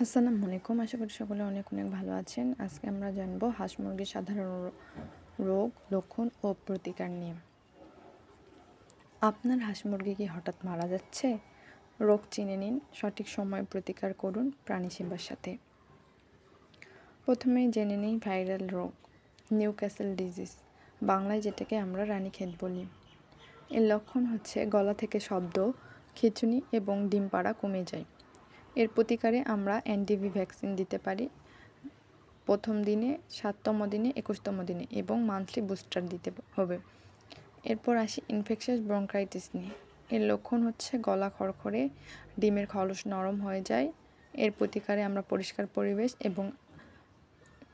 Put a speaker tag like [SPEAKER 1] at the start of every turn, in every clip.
[SPEAKER 1] আসসালামু আলাইকুম। আশা করি সকলে অনেক অনেক ভালো আছেন। আজকে আমরা জানবো হাঁস মুরগির সাধারণ রোগ, লক্ষণ ও প্রতিকার নিয়ে। আপনার হাঁস মুরগি কি হঠাৎ মারা যাচ্ছে? রোগ চিনে নিন, সঠিক সময়ে প্রতিকার করুন প্রাণী সেবার সাথে। প্রথমেই জেনে নিই ভাইরাল রোগ, নিউক্যাসল ডিজিজ, বাংলায় যেটাকে আমরা রানীক্ষেত বলি। এর লক্ষণ হচ্ছে গলা থেকে শব্দ, খিঁচুনি এবং ডিম পাড়া কমে যায়। এর প্রতিকারে আমরা এনটিভি ভ্যাকসিন দিতে পারি প্রথম দিনে, 7তম দিনে, 21তম দিনে এবং মান্থলি বুস্টার দিতে হবে। এরপর আসি ইনফেকশাস ব্রঙ্কাইটিস নিয়ে। এর লক্ষণ হচ্ছে গলা খড়খড়ে, ডিমের খলস নরম হয়ে যায়। এর প্রতিকারে আমরা পরিষ্কার পরিবেশ এবং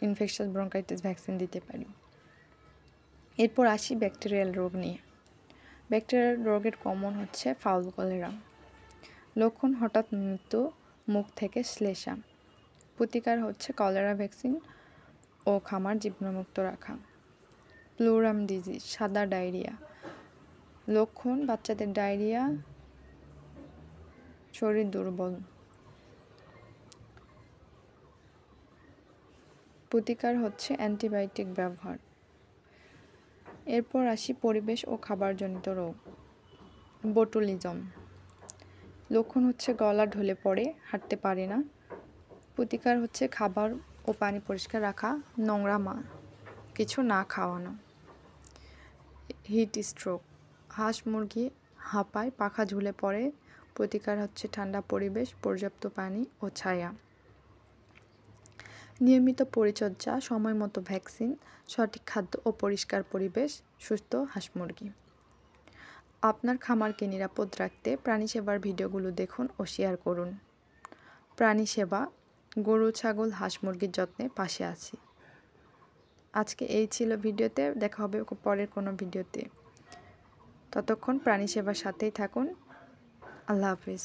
[SPEAKER 1] ইনফেকশাস ব্রঙ্কাইটিস ভ্যাকসিন দিতে পারি। এরপর আসি ব্যাকটেরিয়াল রোগ নিয়ে। ব্যাকটেরিয়াল রোগের কমন হচ্ছে ফাউল কলেরা। লক্ষণ হঠাৎ মৃত্যু, মুখ থেকে শ্লেষা। প্রতিকার হচ্ছে কলেরা ভ্যাকসিন ও খামার জীবাণুমুক্ত রাখা। প্লুরাম ডিজিজ, সাদা ডায়রিয়া। লক্ষণ বাচ্চাদের ডায়রিয়া, শরীর দুর্বল। প্রতিকার হচ্ছে অ্যান্টিবায়োটিক ব্যবহার। এরপর আসি পরিবেশ ও খাবারজনিত রোগ, বোটুলিজম। লক্ষণ হচ্ছে গলা ঢলে পড়ে, হাঁটতে পারে না। প্রতিকার হচ্ছে খাবার ও পানি পরিষ্কার রাখা, নোংরা কিছু না খাওয়ানো। হিট স্ট্রোক, হাঁস মুরগি হাঁপায়, পাখা ঝুলে পড়ে। প্রতিকার হচ্ছে ঠান্ডা পরিবেশ, পর্যাপ্ত পানি ও ছায়া। নিয়মিত পরিচর্যা, সময় মতো ভ্যাকসিন, সঠিক খাদ্য ও পরিষ্কার পরিবেশ, সুস্থ হাঁস মুরগি। আপনার খামারকে নিরাপদ রাখতে প্রাণী সেবার ভিডিওগুলো দেখুন ও শেয়ার করুন। প্রাণী সেবা, গরু, ছাগল, হাঁস মুরগির যত্নে পাশে আছি। আজকে এই ছিল ভিডিওতে, দেখা হবে পরের কোনো ভিডিওতে। ততক্ষণ প্রাণী সেবার সাথেই থাকুন। আল্লাহ হাফিজ।